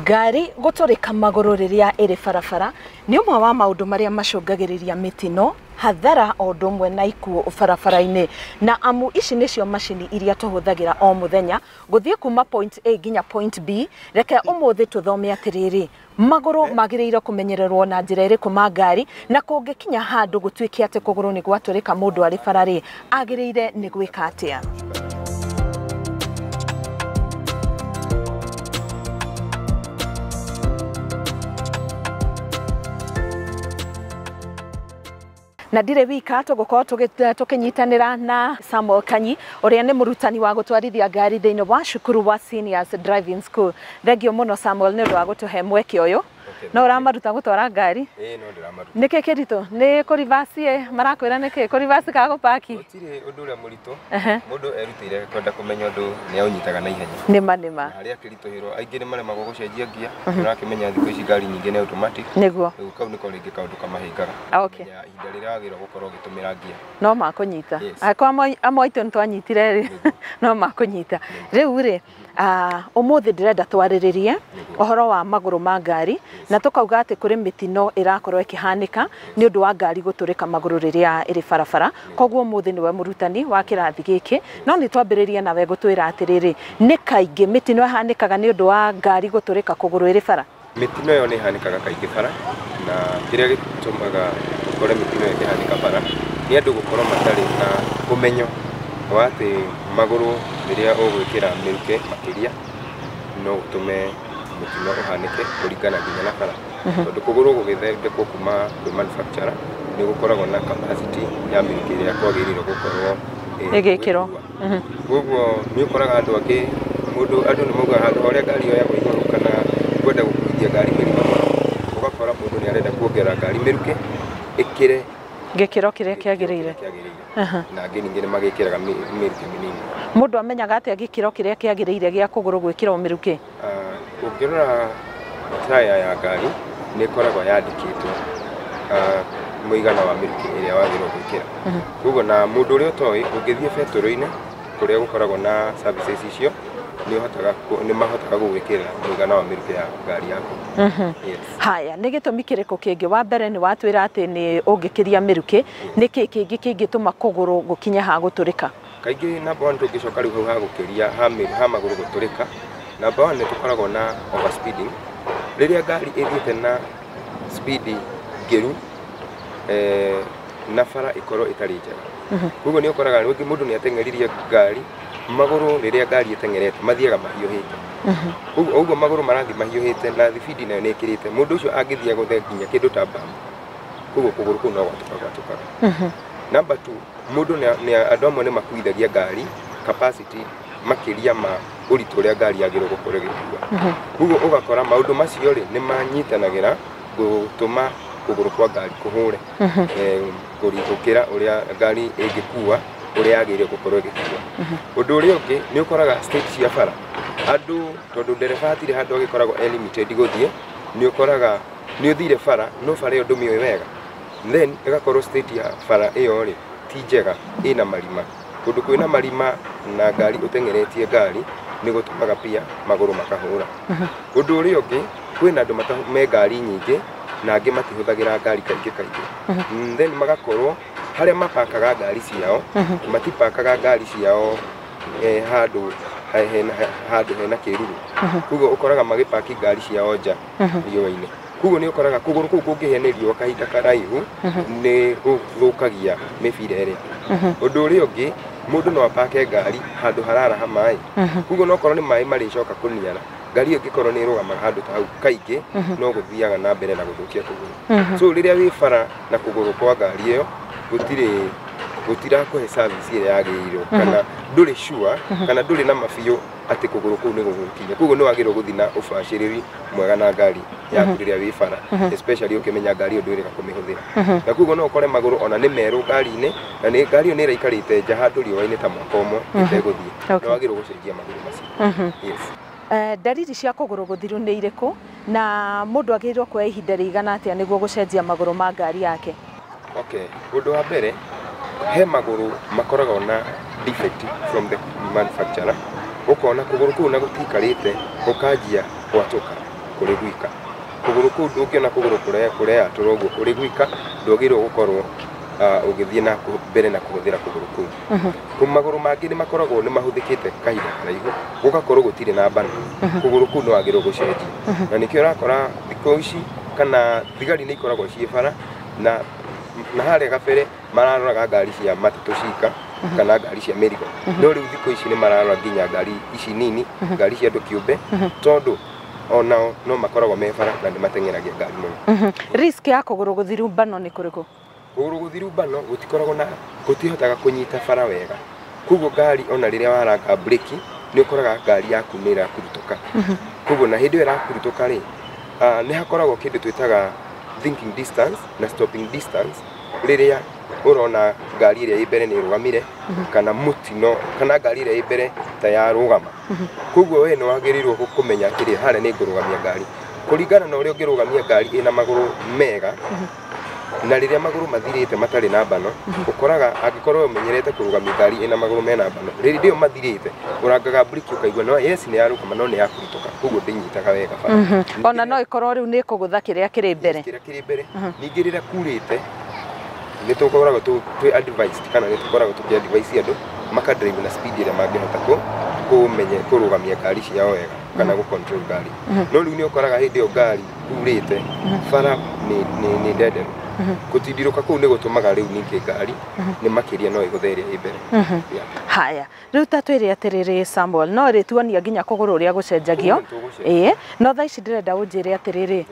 Ngari gũtũrĩka magũrũ rĩrĩa ĩrĩ barabara nĩ ũmwe wa maũndũ marĩa macũngagĩrĩria mĩtino, hathara o ũndũ ũmwe na ikuũ barabara-inĩ. Na amu ici nĩcio macini iria tũhũthagĩra o mũthenya gũthiĩ kuma point A nginya point B, reke ũmũthĩ tũthome atĩrĩrĩ, magũrũ magĩrĩirwo kũmenyererwo na njĩra ĩrĩkũ ma ngari, na kũngĩkinya handũ gũtuĩke atĩ kũgũrũ nĩ gwatũrĩka mũndũ arĩ bara-rĩ, agĩrĩire nĩ gwĩka atĩa? Na ndirĩ wika tũgũkorwo tũkĩnyitanĩra na Samuel Kanyi ũrĩa nĩ mũrutani wa gũtwarithia ngari thĩinĩ wa cukuru wa Seniors Driving School. Thengio mũno Samuel nĩ ũndũ wa gũtũhe mweke ũyũ. No ũramaruta gũtwara ngari? Ĩĩ no ndĩramaruta. Nĩkĩ kĩritũ? Nĩ kũrivasi marakwĩra nĩkĩ? Kũrivasi kana gũpaki? Gũtirĩ ũndũ ũrĩa mũritũ. Mũndũ erutĩire kwenda kũmenya ũndũ nĩ aũnyitaga na ihenya. Nĩma. Harĩa kĩritũhĩrwo aingĩ nĩ maremagwo gũcenjia ngia. Nĩrakĩmenya thikũ ici ngari nyingĩ nĩ automatic. Nĩguo. Rĩu kau nĩko rĩngĩ kaũndũ kamahingaga. Okay. Ihinda rĩrĩa wagĩrĩirwo gũkorwo ũgĩtũmĩra ngia. No makũnyita. Akwa amwe aitũ nĩtwanyitire no makũnyita. Rĩu-rĩ, ũmũthĩ ndĩrenda twarĩrĩrie ũhoro wa magũrũ ma ngari na tũkauga atĩ kũrĩ mĩtino ĩrakorwo ĩkĩhanĩka nĩ ũndũ wa ngari gũtũrĩka magũrũ rĩrĩa ĩrĩ barabara. Koguo ũmũthĩ nĩwe mũrutani wa kĩrathi gĩkĩ, no nĩtwambĩrĩrie nawe gũtwĩra atĩrĩrĩ, nĩ kaingĩ mĩtino ĩhanĩkaga nĩ ũndũ wa ngari gũtũrĩka kũgũrũ ĩrĩ bara? Mĩtino ĩyo nĩ ĩhanĩkaga kaingĩ bara, na kĩrĩa gĩtũmaga ũkore mĩtino ĩyo ĩkĩhanĩka bara nĩ andũ gũkorwo matarĩ na ũmenyo wa atĩ magũrũ rĩrĩa ũgwĩkĩra mĩrukĩ makĩria no ũtũme mũtino ũhanĩke kũringana nginya na bara. Tondũ kũgũrũ gũgĩthondekwo kuma kwĩ manufacturer nĩ gũkoragwo na capacity ya mĩrukĩ ĩrĩa kwagĩrĩirwo gũkorwo ĩgĩkĩrwo. Koguo nĩ ũkoraga andũ angĩ andũ nĩ maugaga handũ harĩa ngari yoyagwo igũrũ kana kwenda gũkuithia ngari mĩrigo, ũgakora mũndũ nĩ arenda kuongerera ngari mĩrukĩ ĩkĩre gĩkĩro kĩrĩa kĩagĩrĩire. Na angĩ ningĩ nĩ magĩkĩraga mĩrukĩ mĩnini. Mũndũ amenyaga atĩa gĩkĩro kĩrĩa kĩagĩrĩire gĩa kũgũrũ gwĩkĩrwo mĩrukĩ? Ũngĩrora taya ya ngari nĩ ĩkoragwo yandĩkĩtwo mũigana wa mĩrukĩ ĩrĩa wagĩrĩirwo gwĩkĩra. Koguo na mũndũ ũrĩa ũtoĩ ũngĩthiĩ betũrũ-inĩ kũrĩa gũkoragwo na services icio nĩ mahotaga gũgwĩkĩra mũigana wa mĩrukĩ ya ngari yaku. Haya, nĩ gĩtũmi kĩrĩkũ kĩngĩ? Wa mbere nĩ watwĩra atĩ nĩ ũngĩkĩria mĩrukĩ, nĩkĩ kĩngĩ kĩngĩtũma kũgũrũ gũkinye ha gũtũrĩka? Kaingĩ number one tũngĩcoka rĩu hau ha gũkĩria ha magũrũ gũtũrĩka, number one nĩ tũkoragwo na overspeeding. Rĩrĩa ngari ĩthiĩte na speed ngĩru na bara ĩkorwo ĩtarĩ njega. Koguo nĩ ũkoraga rĩngĩ mũndũ nĩ ateng'eririe ngari, magũrũ rĩrĩa ngari ĩteng'erete mathiaga mahiũhĩte. Ũguo magũrũ marathiĩ mahiũhĩte na thibidi nayo nĩ ĩkĩrĩte, mũndũ ũcio angĩthiĩ gũthe nginya kĩndũ ta mbamu, koguo kũgũrũ kũu no gwatũkaga. Number two, mũndũ andũ amwe nĩ makuithagia ngari capacity makĩria ma ũritũ ũrĩa ngari yagĩrĩirwo gũkorwo ĩgĩkua. Koguo ũgakora maũndũ macio rĩ nĩ manyitanagĩra gũtũma kũgũrũ kwa ngari kũhũre gũkĩra ũrĩa ngari ĩngĩkua ũrĩa yagĩrĩirwo gũkorwo ĩgĩkua. Ũndũ ũrĩa ũngĩ nĩ ũkoraga state cia bara, andũ tondũ ndereba hatirĩ handũ agĩkoragwo limited gũthiĩ, nĩ ũkoraga nĩ ũthire bara no bara ĩyo ndũmĩũĩ wega, then ĩgakorwo state ya bara ĩyo rĩ ti njega, ĩna marima. Kũndũ kwĩna marima na ngari ũteng'eretie ngari nĩ gũtũmaga pia magũrũ makahũra. Ũndũ ũrĩa ũngĩ, kwĩna andũ me ngari nyingĩ na angĩ matihũthagĩra ngari kaingĩ. Then magakorwo harĩa mapakaga ngari ciao matipakaga ngari ciao handũ hena kĩruru. Koguo ũkoraga magĩpaki ngari ciao nja riũa-inĩ. Koguo nĩ ũkoraga kũgũrũ kũu kũngĩhĩa nĩ riũa kahinda karaihu nĩ gũthũkagia mĩbira ĩrĩa. Ũndũ ũrĩa ũngĩ, mũndũ no apake ngari handũ hararaha maĩ. Koguo no korwo nĩ maĩ marĩcoka kũniara, ngari ĩyo ĩngĩkorwo nĩ ĩrũgamaga handũ ta hau kaingĩ no gũthiaga na mbere na gũthũkia kũgũrũ. So rĩrĩa wĩ bara na kũgũrũ kwa ngari ĩyo gũtirakũhe service ĩrĩa yagĩrĩirwo, kana ndũrĩ sure kana ndũrĩ na mabiũ atĩ kũgũrũ kũu nĩ gũgũkinya. Koguo nĩ wagĩrĩirwo gũthiĩ na ũbacĩrĩri mwega na ngari yaku rĩrĩa wĩ bara, especially ũkĩmenya ngari ĩyo ndwĩrĩga kũmĩhũthĩra. Na koguo no ũkore magũrũ ona nĩ merũ ngari-inĩ na ngari ĩyo nĩ ĩraikarĩte nja handũ riũa-inĩ ta mwaka ũmwe ĩtegũthiĩ, nĩ wagĩrĩirwo gũcenjia magũrũ macio. Ndariri cia kũgũrũ gũthiru nĩ irĩkũ na mũndũ agĩrĩirwo kuoya ihinda rĩigana atĩa nĩguo gũcenjia magũrũ ma ngari yake? Okay, ũndũ wa mbere, he magũrũ makoragwo na defect from the manufacturer, ũkona kũgũrũ kũu na gũtikarĩte ũkanjia gwatũka. kuri gwika kuguru kuu ndungiona kuguru kurea turoguo kuri gwika ndwagirwo gukorwo ugithie na mbere na kuhuthira kuguru kuu ku maguru mangi ni makoragwo ni mahuthikite kahinda karaihu gugakorwo gutire na bana kuguru kuu no wagirwo gucenjia na nikio urakora thikũ ici kana thigari ni ikoragwo cie bara na harĩa gabere mararoraga ngari cia matatũ cika kana ngari cia mĩrigo no rĩu thikũ ici ni mararora nginya ngari ici nini ngari cia andũ kĩũmbe tondu onao no makoragwo me bara na nĩ mateng'eragia ngari mũno. Risk ya kũgũrũ gũthiru mbano nĩ kũrĩkũ? Kũgũrũ gũthiru mbano gũtikoragwo na gũtihotaga kũnyita bara wega koguo ngari ona rĩrĩa waranga breki nĩ ũkoraga ngari yaku nĩ ĩrakurutuka koguo na hĩndĩ ĩyo ĩrakurutuka rĩ nĩ hakoragwo kĩndũ twĩtaga thinking distance na stopping distance rĩrĩa urona ngari ĩrĩa ĩ mbere nĩ ĩrũgamire kana mutino kana ngari ĩrĩa ĩ mbere ta yarũgama koguo we nĩ wagĩrĩirwo kũmenya atĩrĩ harĩa nĩ ngũrũgamia ngari kũringana na ũrĩa ũngĩrũgamia ngari ĩna magũrũ mega na rĩrĩa magũrũ mathirĩte matarĩ na mbano ũkoraga angĩkorwo ũmenyerete kũrũgamia ngari ĩna magũrũ mena mbano rĩrĩa rĩo mathirĩte ũrangaga breki ũkaigua no yes nĩ yarũgama no nĩ yakurutuka koguo ndĩnyitaga wega bara ona no ĩkorwo rĩu nĩ kũgũtha kĩrĩa kĩrĩ mbere ningĩ rĩrĩa kurĩte nĩ tũkoragwo twĩ advised kana nĩ tũkoragwo tũkĩ-advise andũ maka drive na speed ĩrĩa mangĩhota kũrũgamia ngari ciao wega kana gũ-control ngari no rĩu nĩ ũkoraga hĩndĩ ĩyo ngari kurĩte bara nĩ ndenderũ gũtindirũka kũu nĩ gũtũmaga rĩu ningĩ ngari nĩ makĩria no ĩgũthe ĩrĩa ĩ mbere. Haya rĩu ta twĩre atĩrĩrĩ Samuel no rĩtuonia nginya kũgũrũ ũrĩa gũcenjagio no thaa ici ndĩrenda ũnjĩre atĩrĩrĩ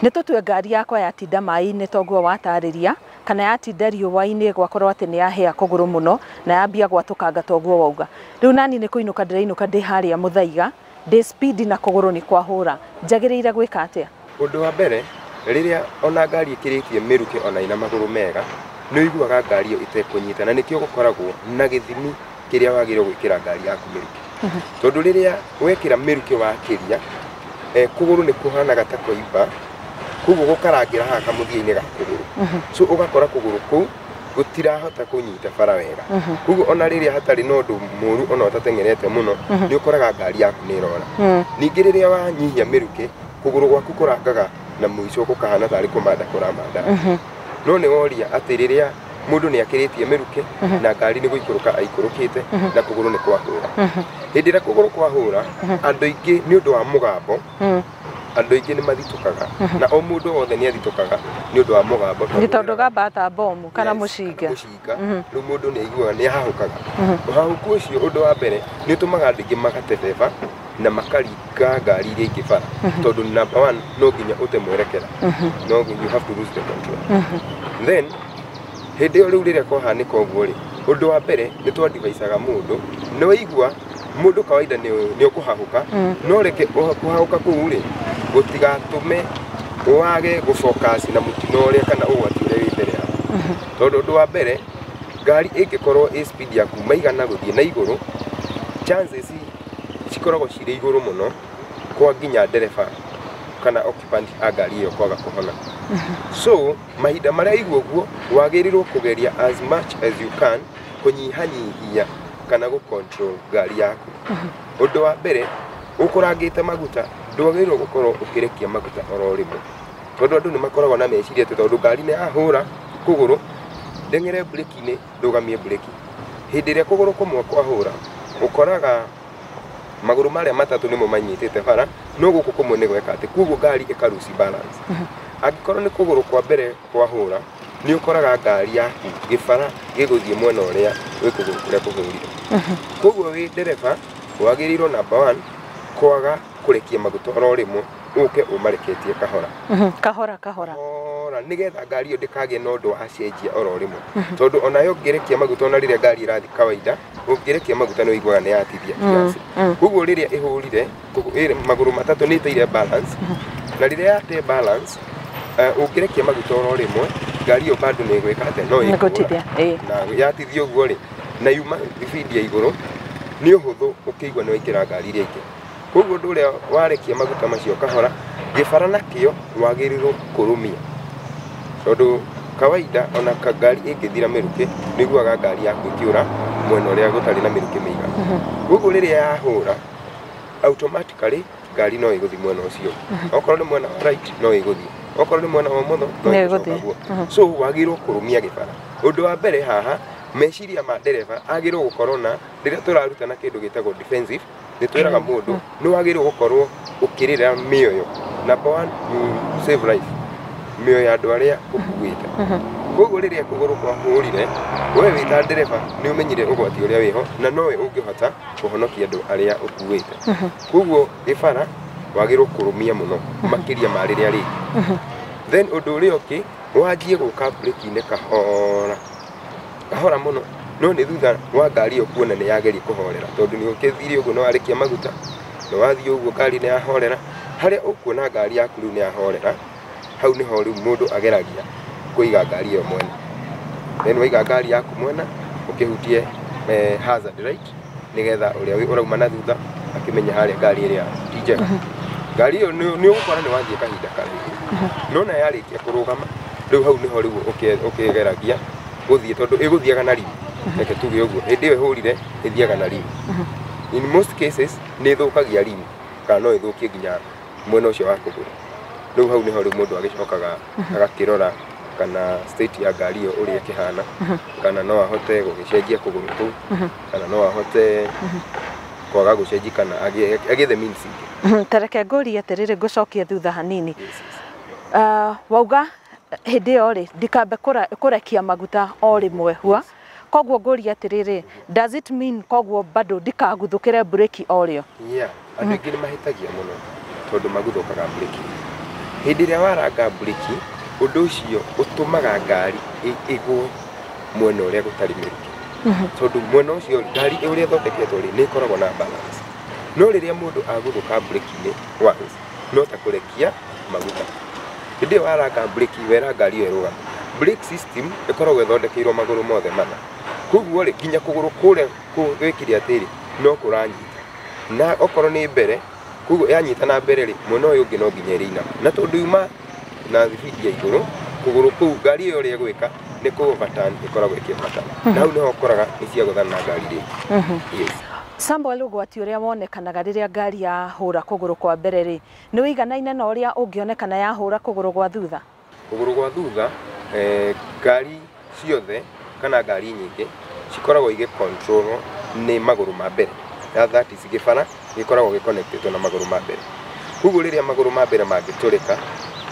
nĩ tũtue ngari yakwa yatinda maĩ-inĩ toguo watarĩria kana yatinda riũa-inĩ gwakorwo atĩ nĩ yahĩa kũgũrũ mũno na yambia gwatũkanga toguo wauga rĩu nani nĩ kũinũka ndĩrainũka ndĩ harĩa Mũthaiga ndĩ speed na kũgũrũ nĩ kwahũra njagĩrĩire gwĩka atĩa? Ũndũ wa mbere rĩrĩa ona ngari ĩkĩrĩtie mĩrukĩ ona ina magũrũ mega nĩ ũiguaga ngari ĩyo ĩtekũnyita na nĩkĩo gũkoragwo na gĩthimi kĩrĩa wagĩrĩirwo gwĩkĩra ngari yaku mĩrukĩ tondũ rĩrĩa wekĩra mĩrukĩ wakĩria kũgũrũ nĩ kũhanaga ta kũimba koguo gũkarangĩra haha kamũthia-inĩ ga kũgũrũ so ũgakora kũgũrũ kũu gũtirahota kũnyita bara wega koguo ona rĩrĩa hatarĩ na ũndũ mũru ona ũtateng'erete mũno nĩ ũkoraga ngari yaku nĩ ĩrora ningĩ rĩrĩa wanyihia mĩrukĩ kũgũrũ gwaku kũrangaga na mũico gũkahana tarĩ kũmanda kũramanda no nĩ woria atĩ rĩrĩa mũndũ nĩ akĩrĩtie mĩrukĩ na ngari nĩ gũikũrũka aikũrũkĩte na kũgũrũ nĩ kwahũra hĩndĩ ĩrĩa kũgũrũ kwahũra andũ aingĩ nĩ ũndũ wa mũgambo andũ aingĩ nĩ mathitũkaga na o mũndũ wothe nĩ athitũkaga nĩ ũndũ wa mũgambo nĩ tondũ gamba ta bomu kana mũcinga rĩu mũndũ nĩ aiguaga nĩ ahahũkaga ũhahũku ũcio ũndũ wa mbere nĩ ũtũmaga andũ aingĩ magatebeba na makaringa ngari iria ingĩ bara tondũ number one no nginya ũte mwerekera no you have to lose the control then hĩndĩ ĩyo rĩu rĩrĩa kwahanĩka ũguo rĩ ũndũ wa mbere nĩ twa-advisaga mũndũ nĩ waigua mũndũ kawaida nĩ ũkũhahũka no reke kũhahũka kũu rĩ gũtigatũme wage gũ-focus na mũtino ũrĩa kana ũgwati ũrĩa wĩ mbere yaku tondũ ũndũ wa mbere ngari ĩngĩkorwo ĩ speed yaku maigana gũthiĩ na igũrũ chances cikoragwo cirĩ igũrũ mũno kwa nginya ndereba kana occupant a ngari ĩyo kwaga kũhona so mahinda marĩa igua ũguo wagĩrĩirwo kũgeria as much as you can kũnyihanyihia kana gũ-control ngari yaku ũndũ wa mbere ũkũrangĩte maguta ndwagĩrĩirwo gũkorwo ũkĩrekia maguta oro rĩmwe tondũ andũ nĩ makoragwo na meciria atĩ tondũ ngari nĩ yahũra kũgũrũ ndeng'ere breki-inĩ ndũgamie breki hĩndĩ ĩrĩa kũgũrũ kũmwe kwahũra ũkoraga magũrũ marĩa matatũ nĩmo manyitĩte bara no gũkũ kũmwe nĩ gweka atĩ koguo ngari ĩkaruci balance angĩkorwo nĩ kũgũrũ kwa mbere kwahũra nĩ ũkoraga ngari yaku gĩbara gĩgũthiĩ mwena ũrĩa wĩ kũgũrũ kũrĩa kũhũrire koguo wĩ ndereba wagĩrĩirwo number one kwaga kũrekia maguta oro rĩmwe ũke ũmareketie kahora nĩgetha ngari ĩyo ndĩkagĩe na ũndũ wacenjia oro rĩmwe tondũ ona yo ũngĩrekia maguta ona rĩrĩa ngari ĩrathiĩ kawaida ũngĩrekia maguta nĩ ũiguaga nĩ yatithia kiasi koguo rĩrĩa ĩhũrire magũrũ matatũ nĩ ĩteire balance na rĩrĩa yate balance ũngĩrekia maguta oro rĩmwe ngari ĩyo bado nĩ ĩgwĩka atĩ no ĩkũhũra na yatithia ũguo rĩ na yuma speed ya igũrũ nĩ ũhũthũ ũkĩigua nĩ waingĩra ngari iria ingĩ koguo ũndũ ũrĩa warekia maguta macio kahora gĩbara nakĩo wagĩrĩirwo kũrũmia tondũ kawaida ona ngari ĩngĩthira mĩrukĩ nĩiguaga ngari yaku ĩkĩũra mwena ũrĩa gũtarĩ na mĩrukĩ mĩiganu koguo rĩrĩa yahũra automatically ngari no iguthi mwena ucio okorwo ni mwena wa right no iguthi okorwo ni mwena wa motho no iguthi so wagirwo kurumia gibara undu wa mbere haha meciria ma dereva agirwo gukorwo na riria turarutana kindu gitagwo defensive ni twiraga mundu ni wagirwo gukorwo ukirira mioyo number 1 you save life mioyo ya andu aria ukuite koguo riria kuguru kwa hurire we wita dereva ni umenyire ugwati uria wiho na nowe ungihota kuhonokia andu aria ukuite koguo gibara wagirwo kurumia muno makiria ma riria ri then undu uria uki wanjie guka break-ine kahora muno no ni thutha wa ngari yo kuona ni yageria kuhorera tondu ni ukithire uguo no arikia maguta no wathie uguo ngari ni yahorera haria ukuona ngari yaku riu ni yahorera hau ni ho riu mundu ageragia kuiga ngari yo mwena then waiga ngari yaku mwena ukihutie hazard right nigetha uria urauma na thutha akimenya haria ngari iria tijega ngari yo ni ugukora ni wanjie kahinda karaihu no na yarikia kurugama riu hau ni ho riu ukigeragia guthie tondu iguthiaga na rimu reke tuge uguo hindi yo hurire ithiaga na rimu in most cases ni thukagia rimu kana no ithukie nginya mwena ucio wa kuguru riu hau ni ho riu mundu agicokaga agakirora kana state ya ngari yo uria kihana kana no ahote gugicenjia kuguru tu kana no ahote kwaga gucenjia kana agithe means ingi tareke nguri atiriri ngucokia thutha hanini wauga hindi yo ri ndikambe kurekia maguta o rimwe hua koguo nguri atiriri does it mean koguo bado ndikaguthukire breki o rio andu ingi ni mahitagia muno tondu maguthukaga breki hindi ria waranga breki undu ucio utumaga ngari igwo mwena uria gutari miriki tondu mwena ucio ngari uria thondeketwo ri ni ikoragwo na balance no riria mundu aguthuka breki-ini once no ta kurekia maguta hindi waranga breki wera ngari yo irugama brake system ikoragwo ithondekeirwo maguru mothe mana koguo ri nginya kuguru kuria gwikiri atiri no kuranyita na okorwo ni mbere koguo yanyita na mbere ri mwena uyu ungi no nginya iri inama na tondu yuma na thibidi ya iguru kuguru kuu ngari yo ria gwika ni ku overturn ikoragwo ikivata na hau niho ukoraga ni cia guthana na ngari ri yes Samuel ugwati uria wonekanaga riria ngari ya hura kuguru kwa mbere ri ni wiganaine na uria ungionekana ya hura kuguru gwa thutha ngari ciothe kana ngari nyingi cikoragwo ige control ni maguru ma mbere that is gibara gikoragwo giconnected na maguru ma mbere koguo riria maguru ma mbere mangiturika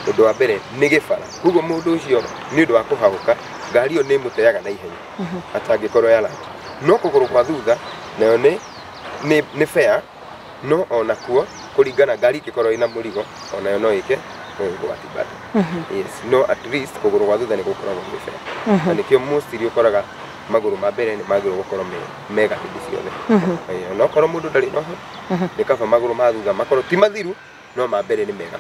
undu wa mbere ni gibara koguo mundu ucio ni undu wa kuhahuka ngari yo ni muteaga na ihenya atangikorwo yaraki no kuguru kwa thutha nayo ni fair no ona kuo kuringana ngari ikikorwo ina murigo onayo no ike gwati bado yes no at least kuguru kwa thutha ni gukoragwo ni fair na nikio mostly ukoraga maguru ma mbere ni maguru gukorwo mega hindi ciothe no korwo mundu ndari no ni kaba maguru ma thutha makorwo ti mathiru no ma mbere ni mega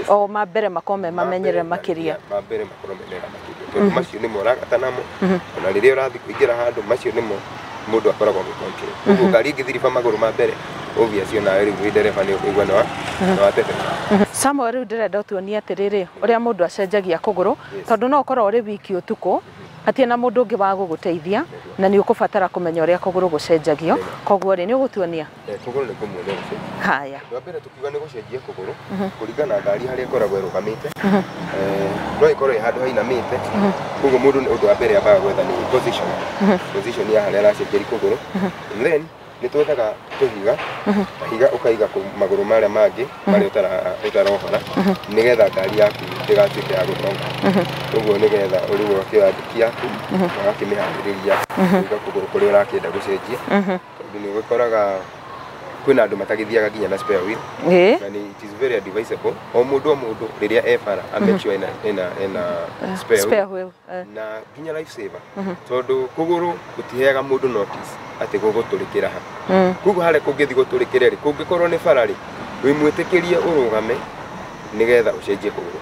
o ma mbere makome mamenyere makiria ma mbere makorwo mega makiria tondu macio ni moragata namo ona riria urathi kuingira handu macio nimo mundu akoragwo gikontrol koguo ngari ingithiriba maguru ma mbere obviously na riu ndereva ni ukigwa na watete Samuel riu ndirenda utuonie atiriri uria mundu acenjagia kuguru tondu no ukorwo uri wiki utuku hatie na mundu ungi wa guguteithia na ni ukubatara kumenya uria kuguru gucenjagio koguo ri ni ugutuonia kuguru ni kumwone haya wa mbere tukiuga ni gucenjia kuguru kuringana ngari haria ikoragwo irugamite no ikorwo handu hainamite koguo mundu ni undu wa mbere ambaga gwetha ni position ya haria aracenjeri kuguru then ni twethaga tuhiga higa ukaiga ku maguru maria mangi maria utarohora nigetha ngari yaku ndigatuike ya gutonga koguo nigetha uriwo kiandiki yaku ugakimihaririria kuiga kuguru kuria urakienda gucenjia tondu ni gukoraga kwina andu matagithiaga nginya na spare wheel na ni it is very advisable o mundu riria ebara make sure ina spare wheel na nginya life saver tondu kuguru gutiheaga mundu notice ati guguturikira ha koguo hare kungithi guturikira ri kungikorwo ni bara ri wimwitikirie urugame nigetha ucenjie kuguru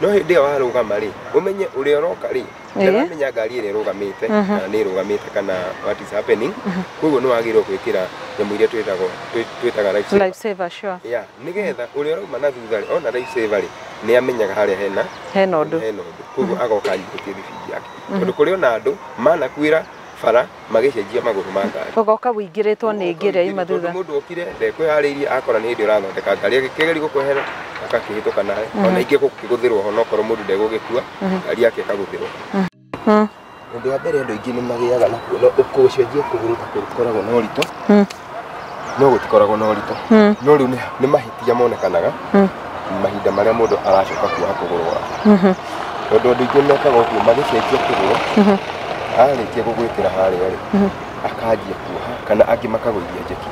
no hindi ya warugama ri umenye uria uroka ri ndamenya ngari ire rugamite na ni rugamite kana what is happening koguo no wagirwo gwikira nyamu iria twitaga life saver sure nigetha uria urauma na thutha ri ona life saver ri ni amenyaga haria hena undu koguo agoka nyihutie thibidi yake tondu kuri ona andu manakwira bara magicenjia maguru ma ngari gogoka wĩingĩrĩtwo nĩ ngĩrĩa ima thutha mũndũ okire ndekwĩharĩirie akora nĩ hĩndĩ ũrathondeka ngari agĩkĩgeri gũkwehera akakĩhĩtũka nawe ona ingĩ gũkĩgũthĩrwo ho nokorwo mũndũ ndegũgĩkua ngari yake ĩkagũthĩrwo ũndũ wa mbere andũ aingĩ nĩ magĩaga nakuo gũcenjia kũgũrũ gũkoragwo na ũritũ no gũtikoragwo na ũritũ no rĩu nĩ mahĩtia monekanaga mahinda marĩa mũndũ aracoka kuoha kũgũrũ gwake tondũ andũ aingĩ mekaga ũguo magĩcenjia kũgũrũ arĩkia gũgwĩkĩra harĩa rĩ akanjia kuoha kana angĩ makagũithia njeki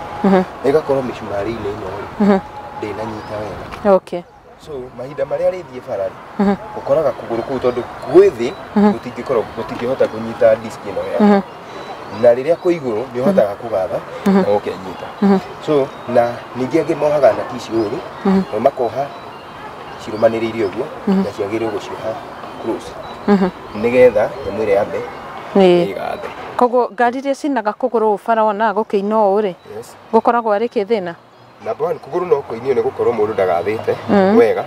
ĩgakorwo mĩcumarĩ-inĩ ĩno rĩ ndĩnanyita wega okay so mahinda marĩa rĩthiĩ bara rĩ ũkoraga kũgũrũ kũu tondũ gwĩ thĩ gũtingĩhota kũnyita disk ĩno wega na rĩrĩa kũ igũrũ nĩ ũhotaga kũgatha na ũkenyita so na ningĩ angĩ mohaga na tici ũru na makoha cirumanĩrĩire ũguo na ciagĩrĩirwo gũcioha close nĩgetha nyamũ ĩrĩa yambe ĩgathe koguo ngari iria cinaga kũgũrũ bara wonaga gũkĩina ũũ rĩ gũkoragwo arĩ kĩthĩna number one kũgũrũ no kũinio nĩ gũkorwo mũndũ ndagathĩte wega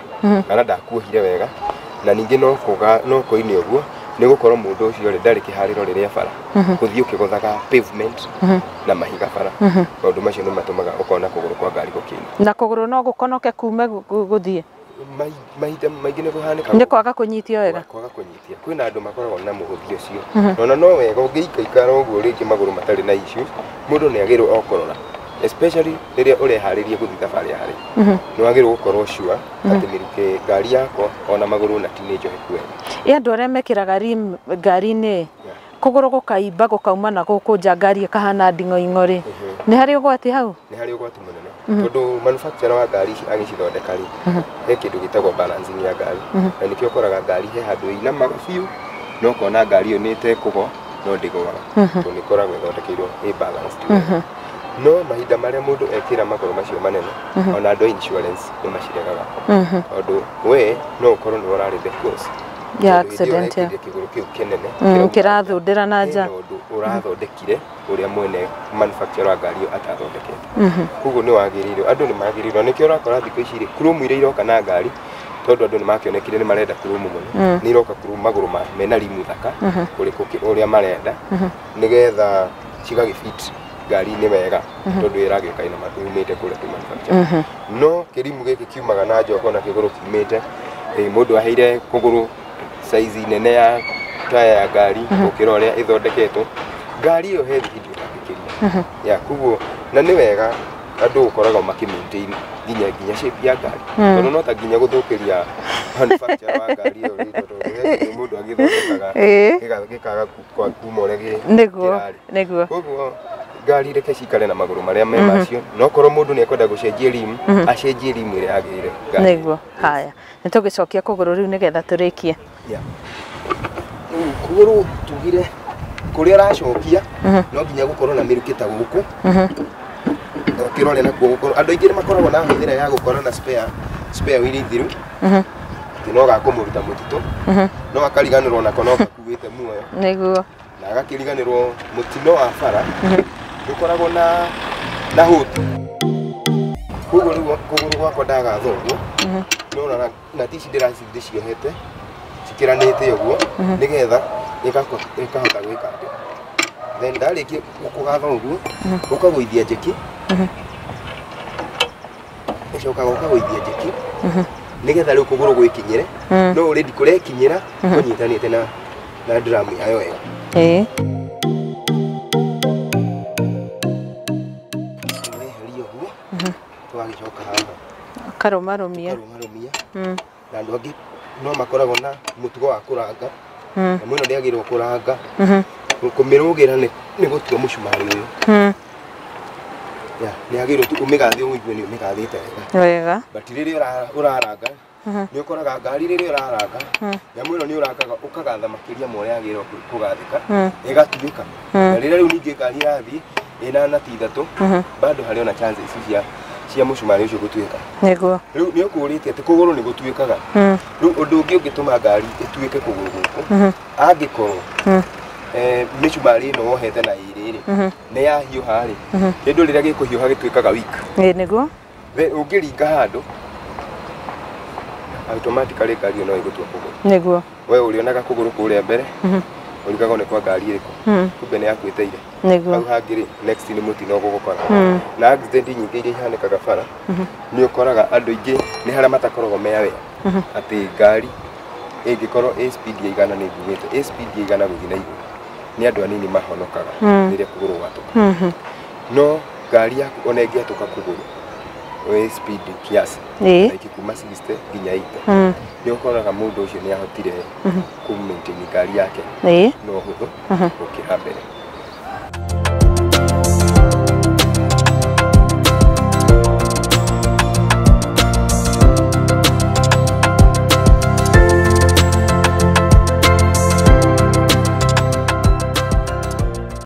kana ndakuohire wega na ningĩ no kũinio ũguo nĩ gũkorwo mũndũ ũcio rĩ ndarĩ kĩharĩro rĩrĩa bara gũthiĩ ũkĩgothaga pavement na mahiga bara maũndũ macio nĩ matũmaga ũkona kũgũrũ kwa ngari gũkĩina na kũgũrũ no gũkonoke kume gũthiĩ mahinda maingĩ nĩ kũhanĩka nĩ kwaga kũnyitio wega kwaga kũnyitia kwĩna andũ makoragwo na mũhũthio ũcio ona no wega ũngĩikaikara ũguo rĩngĩ magũrũ matarĩ na issues mũndũ nĩ agĩrĩirwo okorora especially rĩrĩa ũreharĩria gũthiĩ thabarĩ harĩ nĩ wagĩrĩirwo gũkorwo sure atĩ mĩrukĩ ngari yakwa ona magũrũ na ti nĩ njoheku wega andũ arĩa mekĩraga rim ngari-inĩ kũgũrũ gũkaimba gũkauma na gũkũ nja ngari ĩkahana nding'oing'o rĩ nĩ harĩ ũgwati hau nĩ harĩ ũgwati mũnene tondũ manufacturer wa ngari ici agĩcithondeka rĩ he kĩndũ gĩtagwo balancing ya ngari na nĩkĩo ũkoraga ngari he handũ ĩinamaga biũ no ũkona ngari ĩyo nĩ ĩtekũgwa no ndĩgũaga tondũ nĩ ĩkoragwo ĩthondekeirwo ĩ balanced no mahinda marĩa mũndũ ekĩra magũrũ macio manene ona andũ a insurance nĩ maciregaga tondũ we no ũkorwo nĩ ũrarĩ the cause ya accident ya kĩgũrũ kĩu kĩnene kĩrathũndĩra na nja ũrathondekire ũrĩa mwene manufacturer wa ngari atathondekete koguo nĩ wagĩrĩirwo andũ nĩ magĩrĩirwo nĩkĩo ũrakora thikũ ici rĩ kurumu iria iroka na ngari tondũ andũ nĩ makĩonekire nĩ marenda kurumu mũno nĩ iroka kurumu magũrũ mena rimu thaka ũrĩa marenda nĩgetha cigagĩfit ngari-inĩ wega tondũ ĩragĩũka ina matumĩte kũrĩa kwĩ manufacturer no kĩrimũ gĩkĩ kiumaga na nja ũkona kĩgũrũ kiumĩte mũndũ aheire kũgũrũ size nene ya taya ya ngari gũkĩra ũrĩa ĩthondeketwo ngari ĩyo he thidi ũtangĩkĩria ya koguo na nĩ wega andũ ũkoraga makĩ-maintain nginya shape ya ngari tondũ no ta nginya gũthũkĩria manufacturer wa ngari ĩyo tondũ mũndũ agĩthondekaga gĩkaga kuma ũrĩa kĩrarĩ koguo ngari reke cikare na magũrũ marĩa me macio no korwo mũndũ nĩ ekwenda gũcenjia rimu acenjie rimu ĩrĩa yagĩrĩire nĩguo haya nĩ tũgĩcokia kũgũrũ rĩu nĩgetha tũrĩkie kũgũrũ tugire kũrĩa aracokia no nginya gũkorwo na mĩrukĩ ta gũkũ ũkĩrore nakuo gũkorwo andũ aingĩ nĩ makoragwo na hũthĩra ya gũkorwo na spare wheel ithiru atĩ no gakũmũruta mũtitũ no akariganĩrwo nako no gakuĩte muoyo nĩguo na agakĩriganĩrwo mũtino wa bara ndũkoragwo na hũti koguo rĩu kũgũrũ gwakwa ndagathogwo nĩũrona na tici ndĩraciohete cikĩranĩte ũguo nĩgetha ĩkahota gwĩka atĩ then ndarĩkia kũgatha ũguo ũkagũithia njeki ũcokaga ũkagũithia njeki nĩgetha rĩu kũgũrũ gwĩkinyĩre no already kũrekinyĩra kũnyitanĩte na drum yayo wega twagĩcoka haha karũmarũmia na andũ angĩ no makoragwo na mũtugo wa kũranga na mũno nĩ agĩrĩirwo kũranga kũmĩrũgĩra nĩ gũtua mũcumarĩ ũyũ nĩ agĩrĩirwo tu ũmĩgathie ũigue nĩ ũmĩgathĩte wega but rĩrĩa ũraranga nĩ ũkoraga ngari rĩrĩa ũraranga nyamũ ĩno nĩ ũrangaga ũkagatha makĩria ma ũrĩa yagĩrĩirwo kũgathĩka ĩgatuĩka na rĩrĩa rĩu ningĩ ngari irathiĩ ĩna nati ithatũ bado harĩ ona chances cia mũcumarĩ ũcio gũtuĩka nĩguo rĩu nĩ ũkũrĩtie atĩ kũgũrũ nĩ gũtuĩkaga rĩu ũndũ ũngĩ ũngĩtũma ngari ĩtuĩke kũgũrũ gũkũ angĩkorwo mĩcumarĩ ĩno wohete na ĩrĩ nĩ yahiũha rĩ kĩndũ rĩrĩa gĩkũhiũha gĩtuĩkaga weak nĩguo ũngĩringa handũ automatically ngari ĩno ĩgũtua kũgũrũ nĩguo we ũrĩonaga kũgũrũ kũrĩa mbere ũrigaga nĩ kwa ngari ĩrĩkũ kumbe nĩ yakwĩteire hau hangĩ rĩ next nĩ mũtino ũgũgũkora na accident nyingĩ iria ihanĩkaga bara nĩ ũkoraga andũ aingĩ nĩ harĩa matakoragwo me aware atĩ ngari ĩngĩkorwo ĩ speed ya igana nĩ ngugĩte ĩ speed ya igana gũthiĩ na igũrũ nĩ andũ anini mahonokaga rĩrĩa kũgũrũ gwatũka no ngari yaku ona ĩngĩatũka kũgũrũ ĩ speed kiasi like kuma 60 nginya 80 nĩ ũkoraga mũndũ ũcio nĩ ahotire ku maintain ngari yake no ũhũthũ gũkĩra mbere